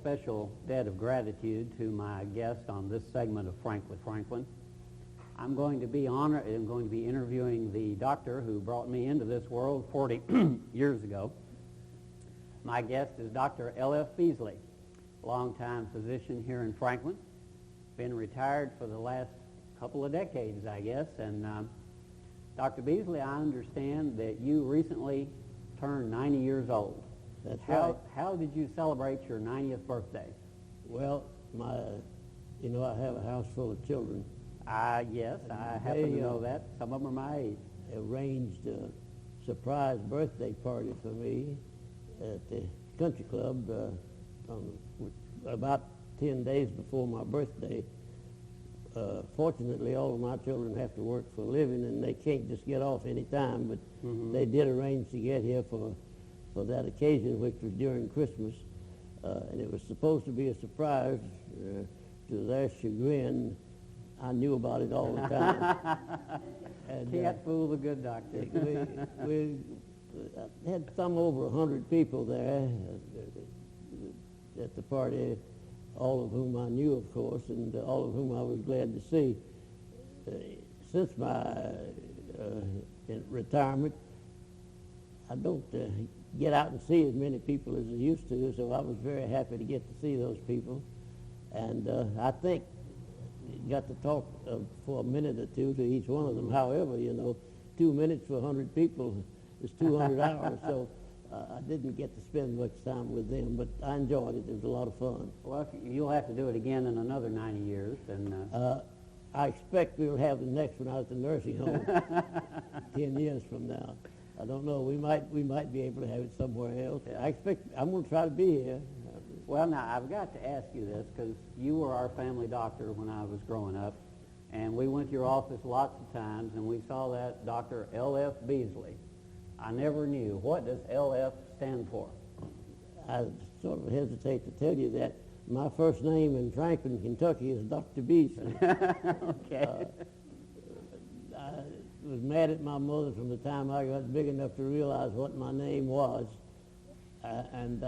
special debt of gratitude to my guest on this segment of Frank with Franklin. I'm going to be interviewing the doctor who brought me into this world 40 years ago. My guest is Dr. L F Beasley, longtime physician here in Franklin. Been retired for the last couple of decades, I guess. And Dr. Beasley, I understand that you recently turned 90 years old. That's right. How did you celebrate your 90th birthday? Well, I have a house full of children. Yes, I happen to know that. Some of them are my age. Arranged a surprise birthday party for me at the country club about 10 days before my birthday. Fortunately, all of my children have to work for a living, and they can't just get off any time, but they did arrange to get here for that occasion, which was during Christmas, and it was supposed to be a surprise. To their chagrin, I knew about it all the time. And, can't fool the good doctor. we had some over 100 people there at the party, all of whom I knew, of course, and all of whom I was glad to see. Since my retirement, I don't get out and see as many people as I used to, so I was very happy to get to see those people. And I think got to talk for a minute or two to each one of them. However, 2 minutes for 100 people is 200 hours, so I didn't get to spend much time with them, but I enjoyed it. It was a lot of fun. Well, you'll have to do it again in another 90 years. And I expect we'll have the next one out at the nursing home 10 years from now. I don't know. We might be able to have it somewhere else. Yeah. I'm going to try to be here. Well, now, I've got to ask you this, because you were our family doctor when I was growing up, and we went to your office lots of times, and we saw that Dr. L F Beasley. I never knew. What does LF stand for? I sort of hesitate to tell you that. My first name in Franklin, Kentucky is Dr. Beasley. Okay. I was mad at my mother from the time I got big enough to realize what my name was, and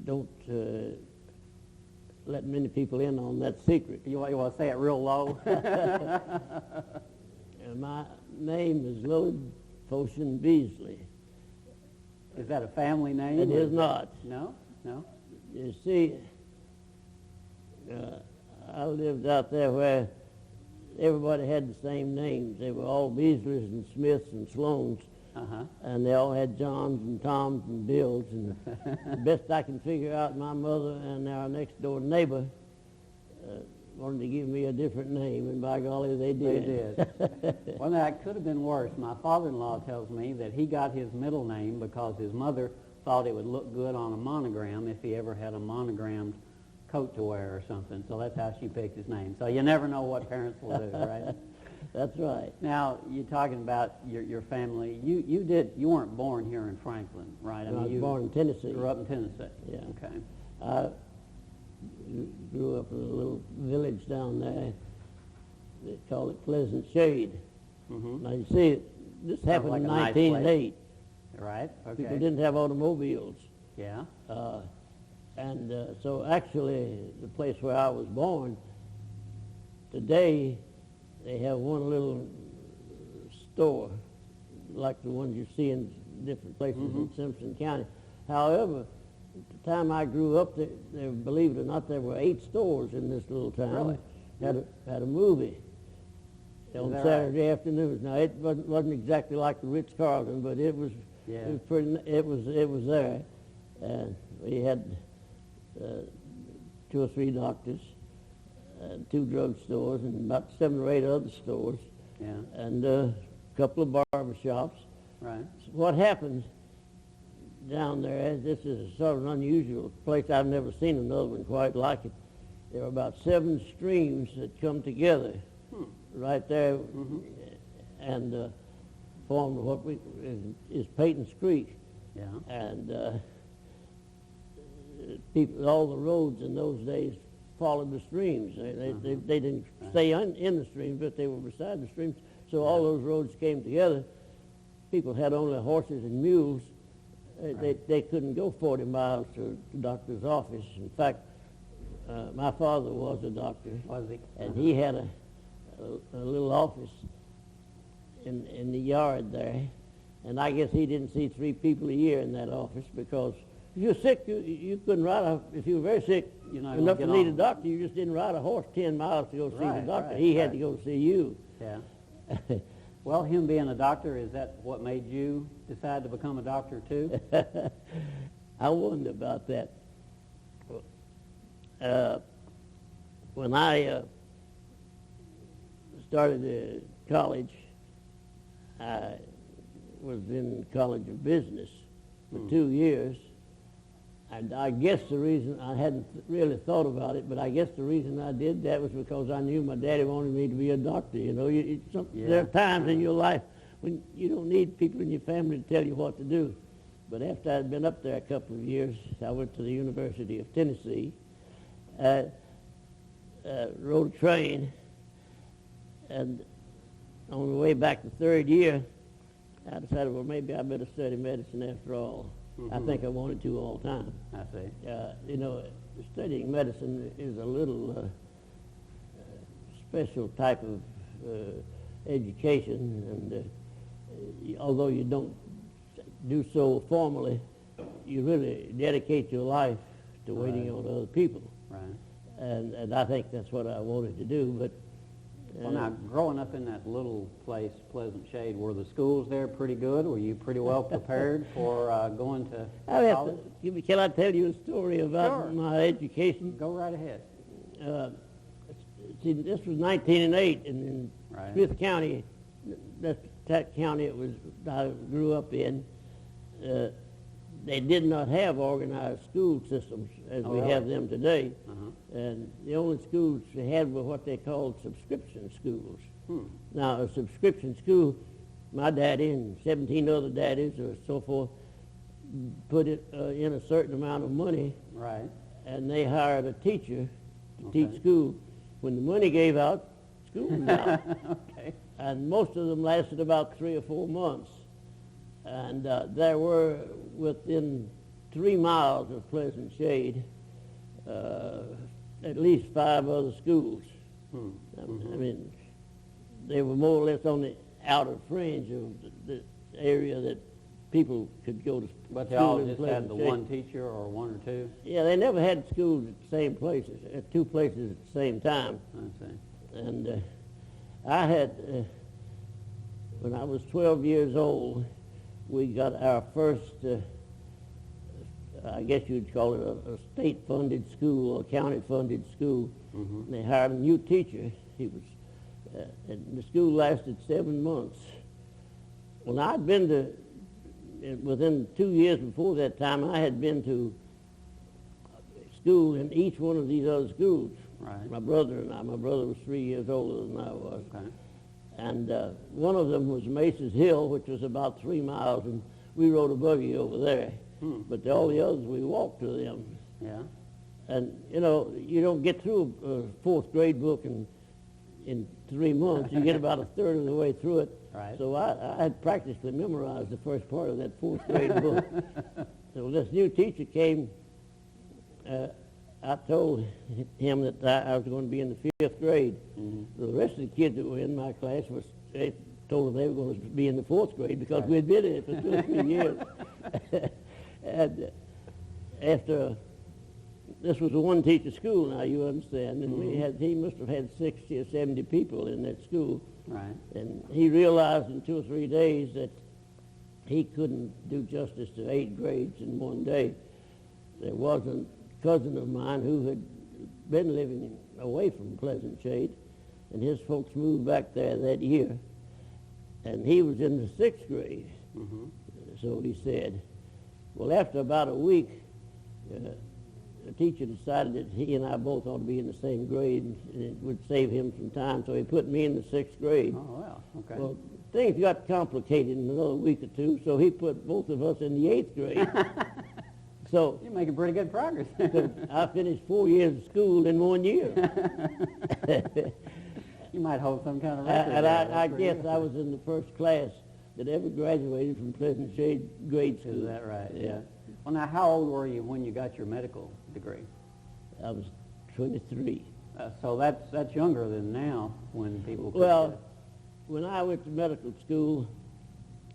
don't let many people in on that secret. You want to say it real low? My name is Lillard Potion Beasley. Is that a family name? It is not. No? No? You see, I lived out there where everybody had the same names. They were all Beasleys and Smiths and Sloans. And they all had Johns and Toms and Bills. And the best I can figure out, my mother and our next door neighbor wanted to give me a different name, and by golly, they did. They did. Well, that could have been worse. My father-in-law tells me that he got his middle name because his mother thought it would look good on a monogram if he ever had a monogrammed coat to wear or something. So that's how she picked his name. So you never know what parents will do, right? That's right. Now, you're talking about your family. You weren't born here in Franklin, right? I was born in Tennessee. Grew up in Tennessee. Yeah. Okay. I grew up in a little village down there. They call it Pleasant Shade. Now, you see, this happened like in a nice 1908. Right. Okay. People didn't have automobiles. Yeah. So actually, the place where I was born, today, they have one little store, like the ones you see in different places in Simpson County. However, at the time I grew up, there, believe it or not, there were 8 stores in this little town. Really? Had a movie on Saturday afternoons. Now, it wasn't exactly like the Ritz-Carlton, but it was it was there. And we had 2 or 3 doctors, 2 drug stores, and about 7 or 8 other stores, and a couple of barber shops. Right. So what happened down there, this is a sort of an unusual place. I've never seen another one quite like it. There were about 7 streams that come together right there and formed what is Peyton's Creek. Yeah. And people, all the roads in those days followed the streams. They didn't stay in the streams, but they were beside the streams. So all those roads came together. People had only horses and mules, They couldn't go 40 miles to the doctor's office. In fact, my father was a doctor. Was he? And he had a little office in the yard there. And I guess he didn't see 3 people a year in that office, because if you're sick, you couldn't ride if you were very sick enough to need a doctor, you just didn't ride a horse 10 miles to go see the doctor. He had to go see you. Yeah. Well, him being a doctor, is that what made you decide to become a doctor too? I wonder about that. When I started college, I was in College of Business for 2 years. And I guess the reason, I hadn't really thought about it, but I guess the reason I did that was because I knew my daddy wanted me to be a doctor. There are times in your life when you don't need people in your family to tell you what to do. But after I'd been up there a couple of years, I went to the University of Tennessee, rode a train, and on the way back the 3rd year, I decided, well, maybe I better study medicine after all. I think I wanted to all the time. I see. Studying medicine is a little special type of education, and although you don't do so formally, you really dedicate your life to waiting on other people. Right. And I think that's what I wanted to do. But well, now, growing up in that little place, Pleasant Shade, were the schools there pretty good? Were you pretty well prepared for going to college? Can I tell you a story about my education? Go right ahead. See, this was 1908, and in Smith County, that county I grew up in, they did not have organized school systems as we have them today. And the only schools they had were what they called subscription schools. Now, a subscription school, my daddy and 17 other daddies or so forth put it in a certain amount of money. Right. And they hired a teacher to teach school. When the money gave out, school was out. Okay. And most of them lasted about 3 or 4 months. And there were, within 3 miles of Pleasant Shade, at least 5 other schools. I mean, they were more or less on the outer fringe of the area that people could go to school. But they all just had the one teacher or 1 or 2? Yeah, they never had schools at the same places, at 2 places at the same time. I see. And I had, when I was 12 years old, we got our first, I guess you'd call it a state-funded school or county-funded school. And they hired a new teacher. He was, and the school lasted 7 months. Well, I'd been to, within 2 years before that time, I had been to school in each one of these other schools. Right. My brother and I. My brother was 3 years older than I was. Okay. And one of them was Mace's Hill, which was about 3 miles, and we rode a buggy over there. But all the others, we walked to them. Yeah. And, you don't get through a 4th grade book in 3 months. You get about a third of the way through it. Right. So I had practically memorized the first part of that 4th grade book. So when this new teacher came, I told him that I was going to be in the 5th grade. The rest of the kids that were in my class they told them they were going to be in the 4th grade because we'd been in it for 2 or 3 years. And after, this was a one-teacher school now, you understand, and he must have had 60 or 70 people in that school. Right. And he realized in 2 or 3 days that he couldn't do justice to 8 grades in one day. There was a cousin of mine who had been living away from Pleasant Shade, and his folks moved back there that year, and he was in the 6th grade. So he said, well, after about a week, the teacher decided that he and I both ought to be in the same grade, and it would save him some time, so he put me in the 6th grade. Oh, well, okay. Well, things got complicated in another week or 2, so he put both of us in the 8th grade. So you're making pretty good progress. I finished 4 years of school in 1 year. You might hold some kind of record. And I guess I was in the first class that ever graduated from Pleasant Shade Grade School. Is that right? Yeah. Well, now, how old were you when you got your medical degree? I was 23. So that's younger than now when people could Well, when I went to medical school,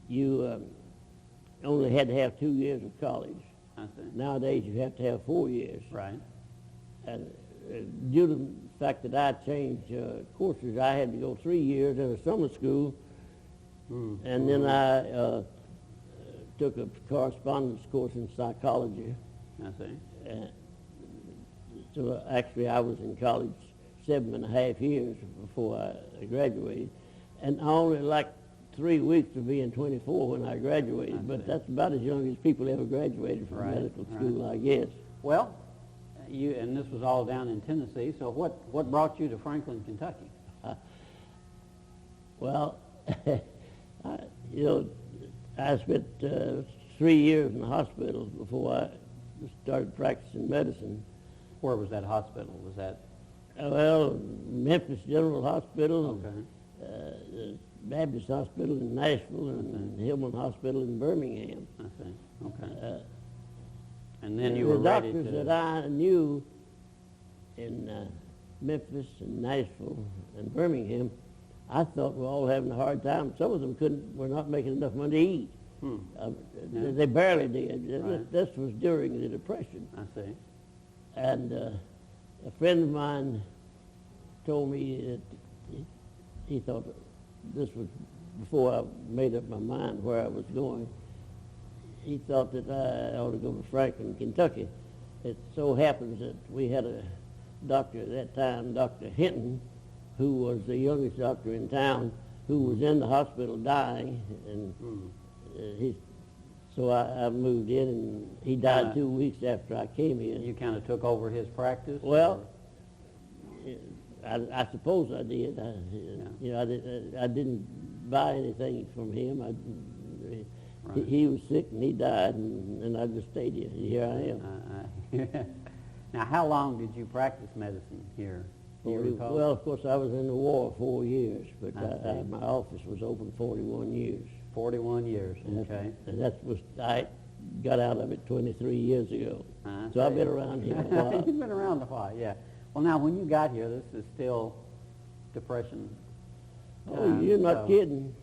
you only had to have 2 years of college. I see. Nowadays, you have to have 4 years. Right. And due to the fact that I changed courses, I had to go 3 years in a summer school, and then I took a correspondence course in psychology. I see. So actually, I was in college 7.5 years before I graduated, and I only like 3 weeks of being 24 when I graduated. But that's about as young as people ever graduated from medical school, I guess. Well, and this was all down in Tennessee. So what brought you to Franklin, Kentucky? Well, I spent 3 years in the hospital before I started practicing medicine. Where was that hospital? Was that? Well, Memphis General Hospital, Okay. Baptist Hospital in Nashville, and Hillman Hospital in Birmingham. I see. Okay. And then you the were ready doctors to. that I knew in Memphis and Nashville and Birmingham, I thought were all having a hard time. Some of them were not making enough money to eat. They barely did. Right. This was during the Depression. I see. And a friend of mine told me that he thought this was before I made up my mind where I was going. He thought that I ought to go to Franklin, Kentucky. It so happens that we had a doctor at that time, Dr. Hinton, who was the youngest doctor in town, who was in the hospital dying, and so I moved in, and he died 2 weeks after I came here. You kind of took over his practice? Well, I suppose I did. I didn't buy anything from him. He was sick and he died, and I just stayed here. Here I am. Now, how long did you practice medicine here? Do you recall? Well, of course, I was in the war 4 years, but I see. my office was open 41 years. 41 years, okay. And I got out of it 23 years ago. So I've been around here a while. You've been around a while, yeah. Well, now, when you got here, this is still Depression Oh, time, you're not kidding.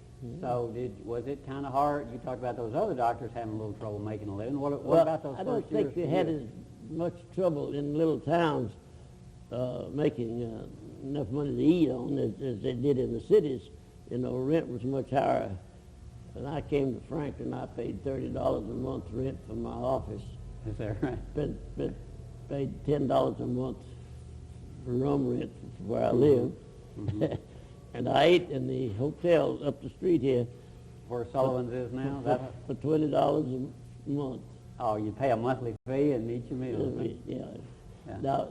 So was it kind of hard? You talked about those other doctors having a little trouble making a living. What about those I first don't think years they had for as you? much trouble in little towns making enough money to eat on as they did in the cities. Rent was much higher. When I came to Franklin, I paid $30 a month rent for my office. Is that right? Paid $10 a month for room rent for where I lived. And I ate in the hotel up the street here. Where Sullivan's is now? For $20 a month. Oh, you pay a monthly fee and eat your meals. Yeah. Yeah. Now,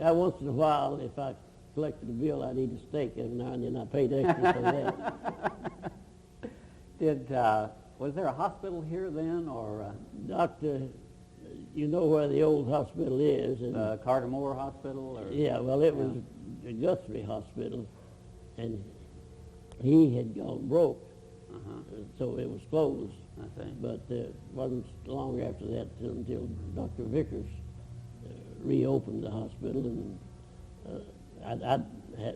I once in a while, if I collected a bill, I'd eat a steak every now and then. I paid extra for that. Was there a hospital here then, or Doctor, you know where the old hospital is? And Carter Moore Hospital? Or? yeah, well, it was the Guthrie Hospital, and he had gone broke, so it was closed. I see. But it wasn't long after that until Dr. Vickers reopened the hospital, and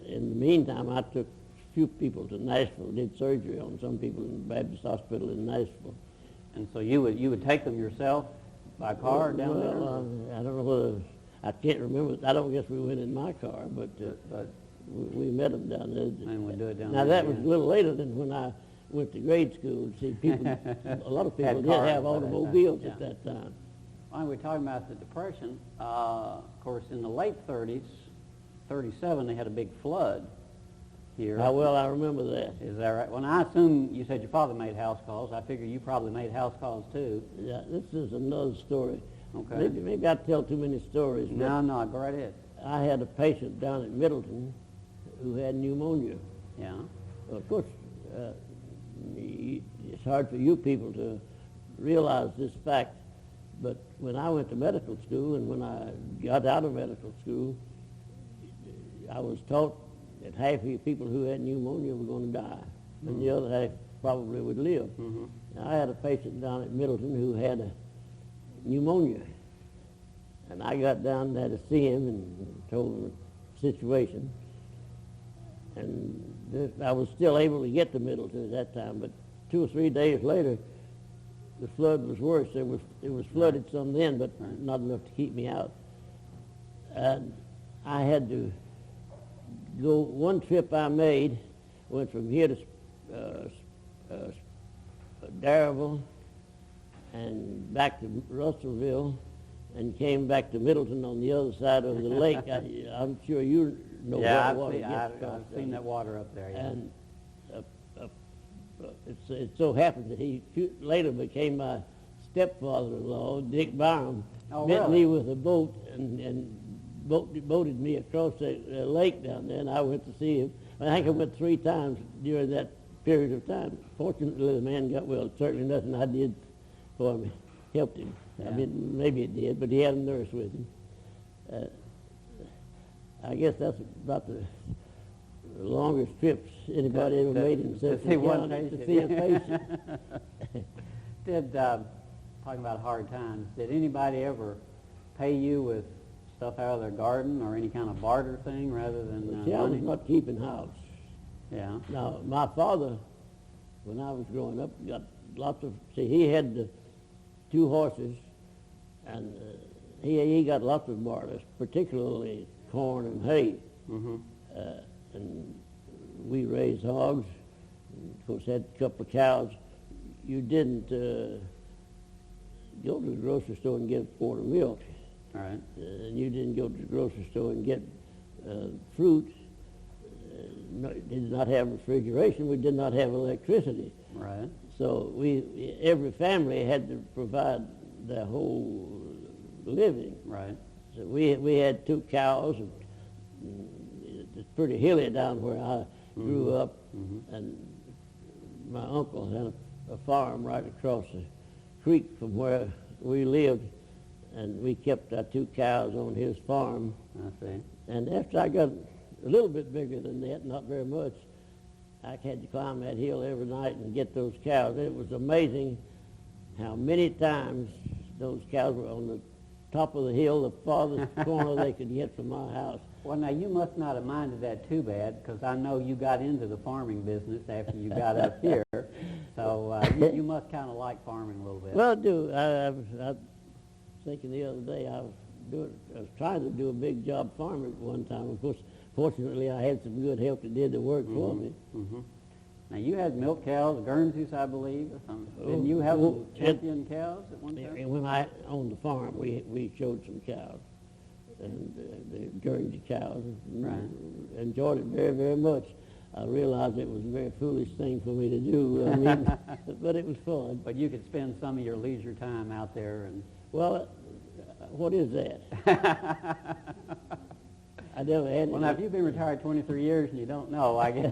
in the meantime, I took a few people to Nashville, did surgery on some people in the Baptist Hospital in Nashville. And so you would take them yourself by car down there? I don't know whether, I can't remember. I don't guess we went in my car, but we met them down there. And we do it down now, there. that was a little later than when I went to grade school. See, people, a lot of people Had did cars have by that automobiles time, at that time. Well, we're talking about the Depression. Of course, in the late 30s, 37, they had a big flood here. How well I remember that. Is that right? Well, I assume you said your father made house calls. I figure you probably made house calls too. Yeah, this is another story. Okay. Maybe I tell too many stories. But No, go right ahead. I had a patient down at Middleton who had pneumonia. Yeah. Well, of course, it's hard for you people to realize this fact, but when I went to medical school and when I got out of medical school, I was taught that half of the people who had pneumonia were going to die, and the other half probably would live. Mm-hmm. Now, I had a patient down at Middleton who had a pneumonia, and I got down there to see him and told him the situation. And I was still able to get to Middleton at that time, but 2 or 3 days later, the flood was worse. It was flooded some then, but not enough to keep me out. And I had to go. One trip I made went from here to Darrellville and back to Russellville, and came back to Middleton on the other side of the lake. I'm sure you know where the water gets across. I've seen that water up there. Yeah. And it so happened that he later became my stepfather-in-law, Dick Byram. Oh, met really? me with a boat and boated me across the lake down there, and I went to see him. I think I went 3 times during that period of time. Fortunately, the man got well. Certainly nothing I did for him helped him. Yeah. I mean, maybe it did, but he had a nurse with him. I guess that's about the longest trips anybody ever made in Simpson County to see a patient. Did, talking about hard times, did anybody ever pay you with stuff out of their garden or any kind of barter thing rather than See, I was money? not keeping house. Yeah. Now, my father, when I was growing up, got lots of, see, he had 2 horses, and he got lots of barters, particularly corn and hay. Mm-hmm. And we raised hogs, and of course had a couple of cows. You didn't go to the grocery store and get a quart of milk. All right. And you didn't go to the grocery store and get fruit. Did not have refrigeration. We did not have electricity. Right. So every family had to provide their whole living. Right. So we had 2 cows. And it's pretty hilly down where I grew up, and my uncle had a farm right across the creek from where we lived, and we kept our 2 cows on his farm. I see. And after I got a little bit bigger than that, not very much, I had to climb that hill every night and get those cows. It was amazing how many times those cows were on the top of the hill, the farthest corner they could get from my house. Well, now, you must not have minded that too bad, because I know you got into the farming business after you got up here. So you must kind of like farming a little bit. Well, I do. I was thinking the other day, I was trying to do a big job farming at one time. Of course, fortunately, I had some good help that did the work for me. Mm-hmm. Now, you had milk cows, Guernseys, I believe, or something. Didn't you have some champion cows at one time? And when I owned the farm, we showed some cows, and the Guernsey cows. Right. Enjoyed it very, very much. I realized it was a very foolish thing for me to do. I mean, but it was fun. But you could spend some of your leisure time out there and... Well, what is that? I never had it. Well, now, if you've been retired 23 years and you don't know, I guess...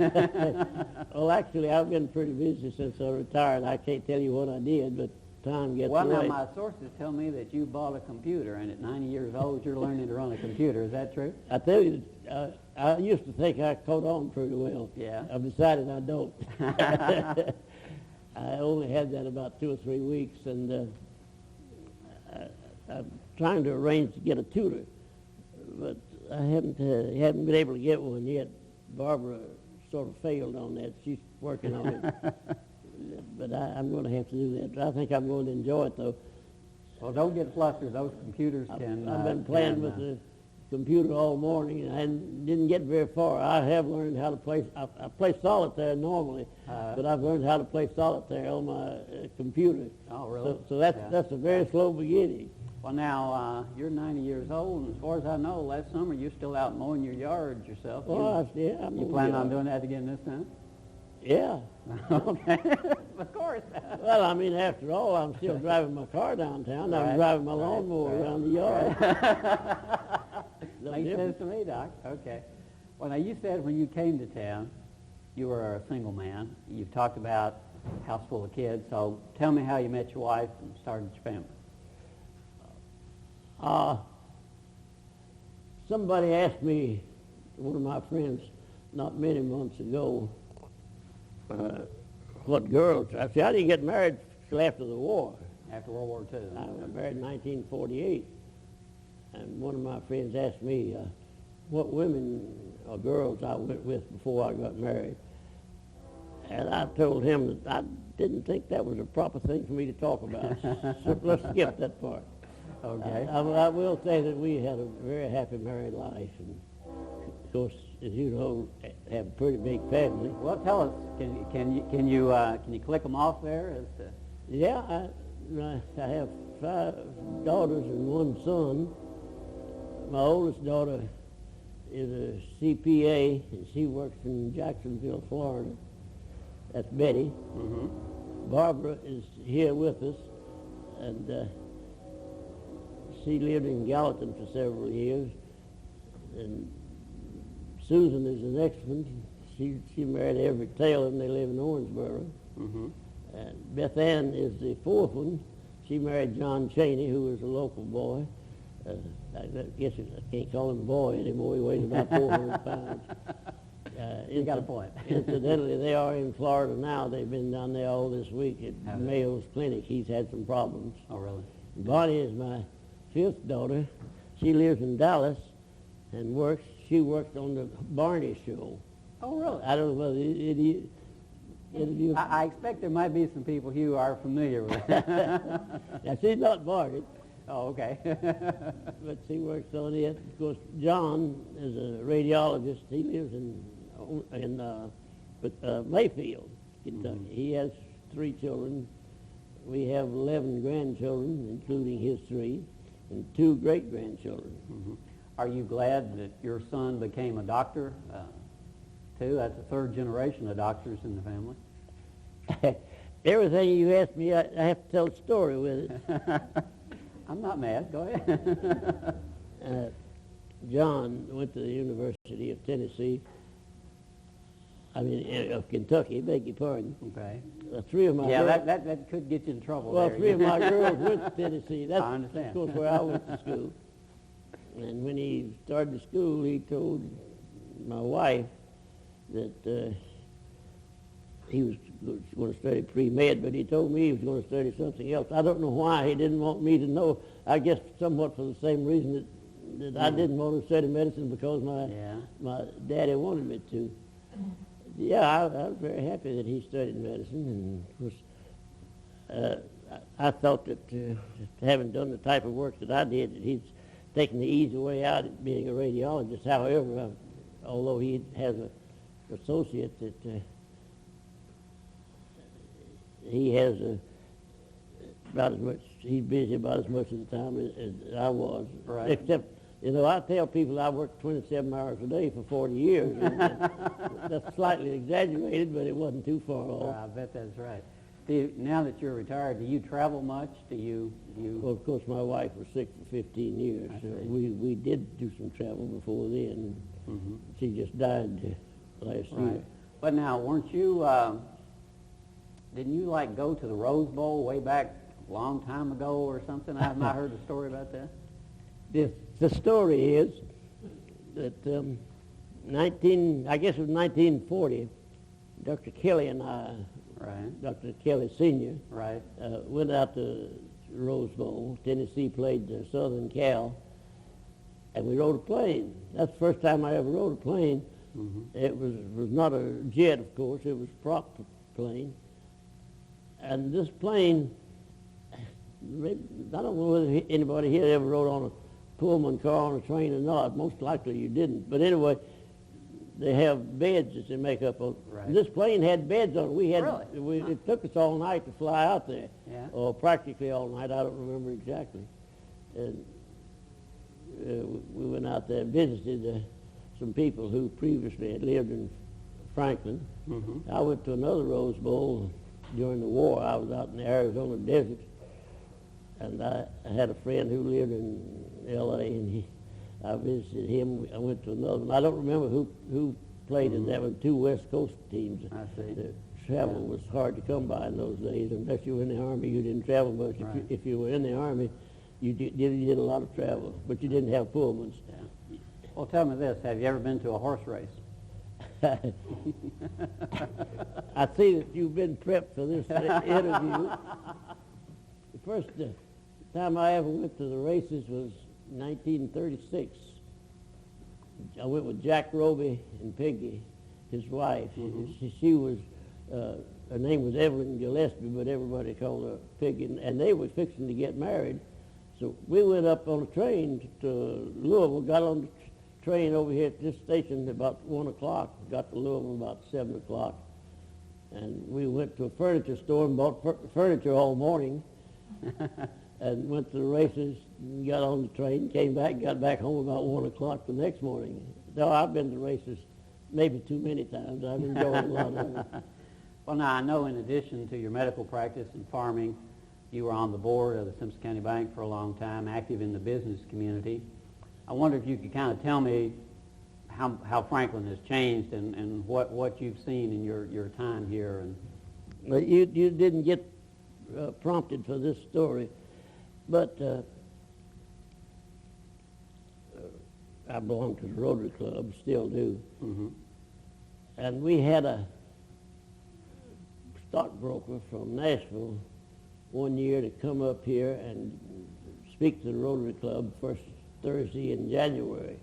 Well, actually, I've been pretty busy since I retired. I can't tell you what I did, but time gets Well, away. now, my sources tell me that you bought a computer, and at 90 years old, you're learning to run a computer. Is that true? I tell you, I used to think I caught on pretty well. Yeah. I've decided I don't. I only had that about 2 or 3 weeks, and I'm trying to arrange to get a tutor, but I haven't been able to get one yet. Barbara sort of failed on that. She's working on it. But I'm going to have to do that. I think I'm going to enjoy it, though. Well, don't get flustered. Those computers can... I've been playing with the computer all morning, and I didn't get very far. I have learned how to play. I play solitaire normally, but I've learned how to play solitaire on my computer. Oh, really? So that's a very slow beginning. Well, now, you're 90 years old, and as far as I know, last summer you're still out mowing your yard yourself. Well, You plan on doing that again this time? Yeah. Okay. Of course. Well, I mean, after all, I'm still driving my car downtown. Right. I'm driving my lawnmower around the yard. Makes sense to me, Doc. Okay. Well, now, you said when you came to town, you were a single man. You've talked about a house full of kids, so tell me how you met your wife and started your family. Somebody asked me, one of my friends, not many months ago, what girls? I didn't get married till after the war. After World War II. I got married in 1948. And one of my friends asked me what women or girls I went with before I got married. And I told him that I didn't think that was a proper thing for me to talk about. So let's skip that part. Okay. I will say that we had a very happy married life. And of course, as you know, have a pretty big family. Well, tell us, can you click them off there? As to... Yeah, I have 5 daughters and 1 son. My oldest daughter is a CPA, and she works in Jacksonville, Florida. That's Betty. Mm-hmm. Barbara is here with us, and she lived in Gallatin for several years. And Susan is the next one. She married Everett Taylor, and they live in Owensboro. Mm-hmm. And Beth Ann is the 4th one. She married John Cheney, who was a local boy. I guess I can't call him a boy anymore. He weighs about 400 pounds. You got a point. Incidentally, they are in Florida now. They've been down there all this week at Have they? Mayo's clinic. He's had some problems. Oh, really? Bonnie is my 5th daughter. She lives in Dallas and works. She works on the Barney show. Oh, really? I don't know whether you. I expect there might be some people who are familiar with it. Now, she's not Barney. Oh, okay. But she works on it. Of course, John is a radiologist. He lives in Mayfield, Kentucky. Mm-hmm. He has 3 children. We have 11 grandchildren, including his 3, and 2 great-grandchildren. Mm-hmm. Are you glad that your son became a doctor, too? That's the 3rd generation of doctors in the family. Everything you ask me, I have to tell a story with it. I'm not mad. Go ahead. John went to the University of Tennessee. Of Kentucky, beg your pardon. Okay. 3 of my Yeah, girls, that could get you in trouble. well, there. 3 of my girls went to Tennessee. That's, I understand. of course, where I went to school. And when he started the school, he told my wife that he was going to study pre-med, but he told me he was going to study something else. I don't know why he didn't want me to know. I guess somewhat for the same reason that I didn't want to study medicine, because my daddy wanted me to. Yeah, I was very happy that he studied medicine, and of course, I thought that having done the type of work that I did, that he's taken the easy way out at being a radiologist. However, although he has an associate that he has about as much, he's busy about as much of the time as I was. Right. Except, I tell people I worked 27 hours a day for 40 years. And that's slightly exaggerated, but it wasn't too far off. I bet that's right. Now that you're retired, do you travel much? Well, of course, my wife was sick for 15 years. So we did do some travel before then. Mm-hmm. She just died last year. But now, weren't you, didn't you go to the Rose Bowl way back a long time ago or something? I have not heard a story about that. The story is that I guess it was 1940, Dr. Kelly and I, Right. Dr. Kelly Sr., Right. went out to Rose Bowl. Tennessee played Southern Cal, and we rode a plane. That's the first time I ever rode a plane. Mm-hmm. It was not a jet, of course. It was a prop plane. And this plane, I don't know whether anybody here ever rode on a Pullman car on a train or not. Most likely you didn't. But anyway, they have beds that they make up on. Right. This plane had beds on it. We had. Really? It took us all night to fly out there. Yeah. Or practically all night. I don't remember exactly. And we went out there and visited some people who previously had lived in Franklin. Mm-hmm. I went to another Rose Bowl during the war. I was out in the Arizona desert, and I had a friend who lived in L.A., and I visited him. I went to another one. I don't remember who played in that one. 2 West Coast teams. I see. The travel was hard to come by in those days. Unless you were in the Army, you didn't travel much. Right. If you were in the Army, you did a lot of travel, but you didn't have Pullmans. Yeah. Well, tell me this. Have you ever been to a horse race? I see that you've been prepped for this interview. The first time I ever went to the races was 1936. I went with Jack Roby and Peggy, his wife. She was, her name was Evelyn Gillespie, but everybody called her Peggy, and they were fixing to get married. So we went up on a train to Louisville, got on the train over here at this station about 1 o'clock, got to Louisville about 7 o'clock, and we went to a furniture store and bought furniture all morning, and went to the races, and got on the train, came back, got back home about 1 o'clock the next morning. So I've been to races maybe too many times. I've enjoyed a lot of it. Well, now, I know in addition to your medical practice and farming, you were on the board of the Simpson County Bank for a long time, active in the business community. I wonder if you could kind of tell me how Franklin has changed and what you've seen in your time here. And Well, you didn't get prompted for this story, but I belong to the Rotary Club, still do. And we had a stockbroker from Nashville one year to come up here and speak to the Rotary Club first Thursday in January,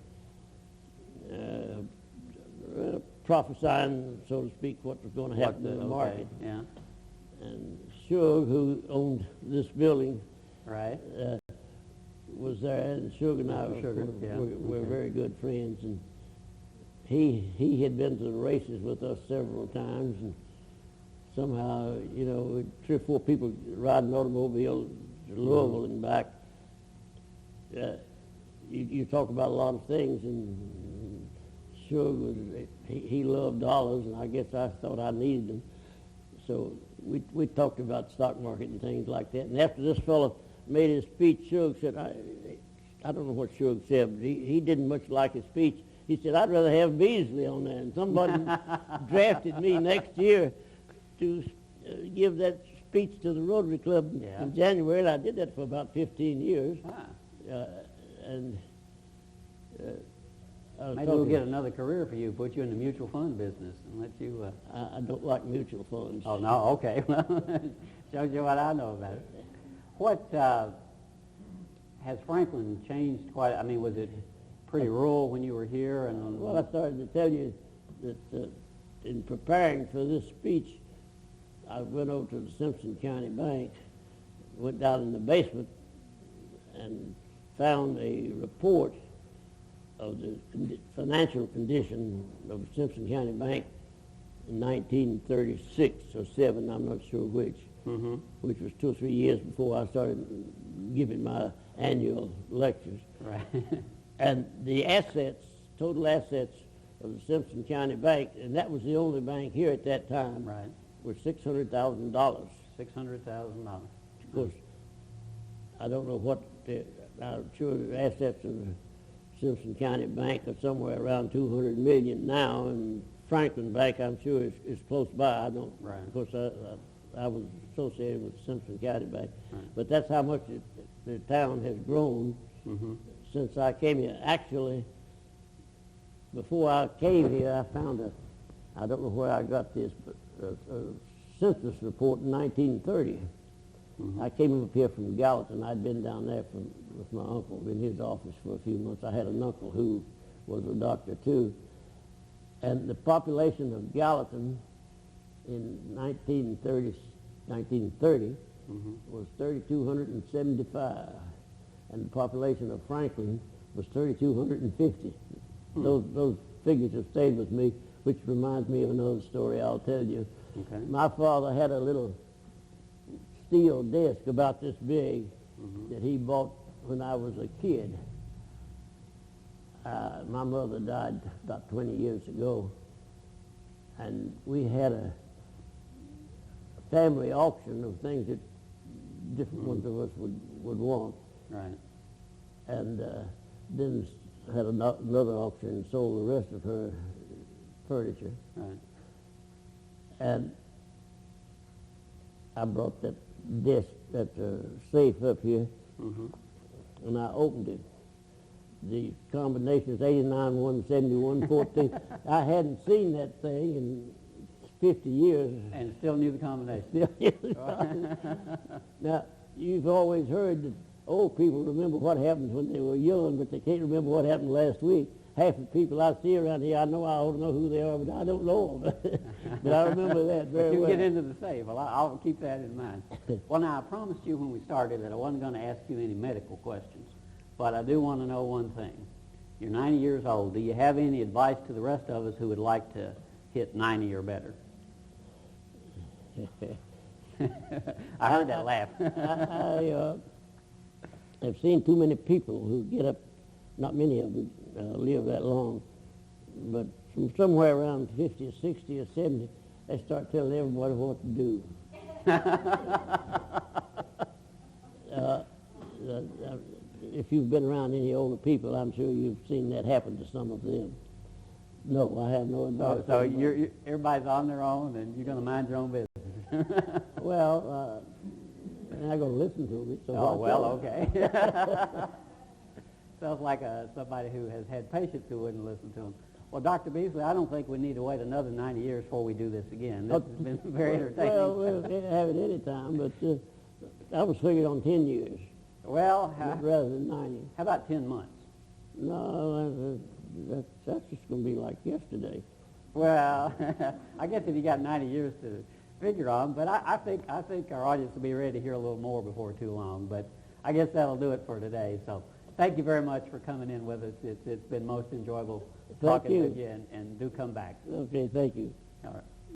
prophesying, so to speak, what was going to happen in the market. Yeah. And Shug, who owned this building, Right. was there, and Shug and I were very good friends, and he had been to the races with us several times, and somehow, you know, 3 or 4 people riding automobile to Louisville and back. You talk about a lot of things, and Shug was, he loved dollars, and I guess I thought I needed them. So we talked about the stock market and things like that. And after this fellow made his speech, Shug said, I don't know what Shug said, but he didn't much like his speech. He said, I'd rather have Beasley on there. And somebody drafted me next year to give that speech to the Rotary Club in January, and I did that for about 15 years. Maybe we'll get another career for you, put you in the mutual fund business and let you... I don't like mutual funds. Oh, no? Okay. Well, shows you what I know about it. What, has Franklin changed quite... I mean, was it pretty rural when you were here? And Well, I started to tell you that in preparing for this speech, I went over to the Simpson County Bank, went down in the basement, and found a report of the financial condition of Simpson County Bank in 1936 or 7, I'm not sure which, which was 2 or 3 years before I started giving my annual lectures. Right. And the assets, total assets of the Simpson County Bank, and that was the only bank here at that time, Right. were $600,000. $600,000. Of course, I don't know what, I'm sure the assets of the Simpson County Bank are somewhere around $200 million now, and Franklin Bank, I'm sure, is close by. I don't, Right. Of course, I was associated with Simpson County Bank, Right. but that's how much the town has grown since I came here. Actually, before I came here, I found I don't know where I got this, but a census report in 1930. I came up here from Gallatin. I'd been down there with my uncle in his office for a few months. I had an uncle who was a doctor too. And the population of Gallatin in 1930 was 3,275. And the population of Franklin was 3,250. Those figures have stayed with me, which reminds me of another story I'll tell you. Okay. My father had a little steel desk about this big that he bought when I was a kid. My mother died about 20 years ago, and we had a family auction of things that different ones of us would want. Right. And then had another auction and sold the rest of her furniture. Right. And I brought that desk, that safe up here, and I opened it. the combination is 89, 171, 14. I hadn't seen that thing in 50 years. And still knew the combination. Now, you've always heard that old people remember what happened when they were young, but they can't remember what happened last week. Half the people I see around here, I know I ought to know who they are, but I don't know them. But I remember that very But you well. get into the safe. Well, I'll keep that in mind. Well, now, I promised you when we started that I wasn't going to ask you any medical questions, but I do want to know one thing. You're 90 years old. Do you have any advice to the rest of us who would like to hit 90 or better? I heard that laugh. I have seen too many people who get up, not many of them live that long, but from somewhere around 50 or 60 or 70, they start telling everybody what to do. If you've been around any older people, I'm sure you've seen that happen to some of them. No, I have no advice. So everybody's on their own, and you're going to mind your own business. Well, I'm not going to listen to it. So oh, well, okay. Sounds like somebody who has had patients who wouldn't listen to them. Well, Dr. Beasley, I don't think we need to wait another 90 years before we do this again. This has been very entertaining. Well, we'll have it any time, but I was figured on 10 years. Well, rather than 90. How about 10 months? No, that's just going to be like yesterday. Well, I guess if you got 90 years to figure on, but I think our audience will be ready to hear a little more before too long. But I guess that'll do it for today. So thank you very much for coming in with us. It's been most enjoyable talking with you, and do come back. Okay, thank you. All right.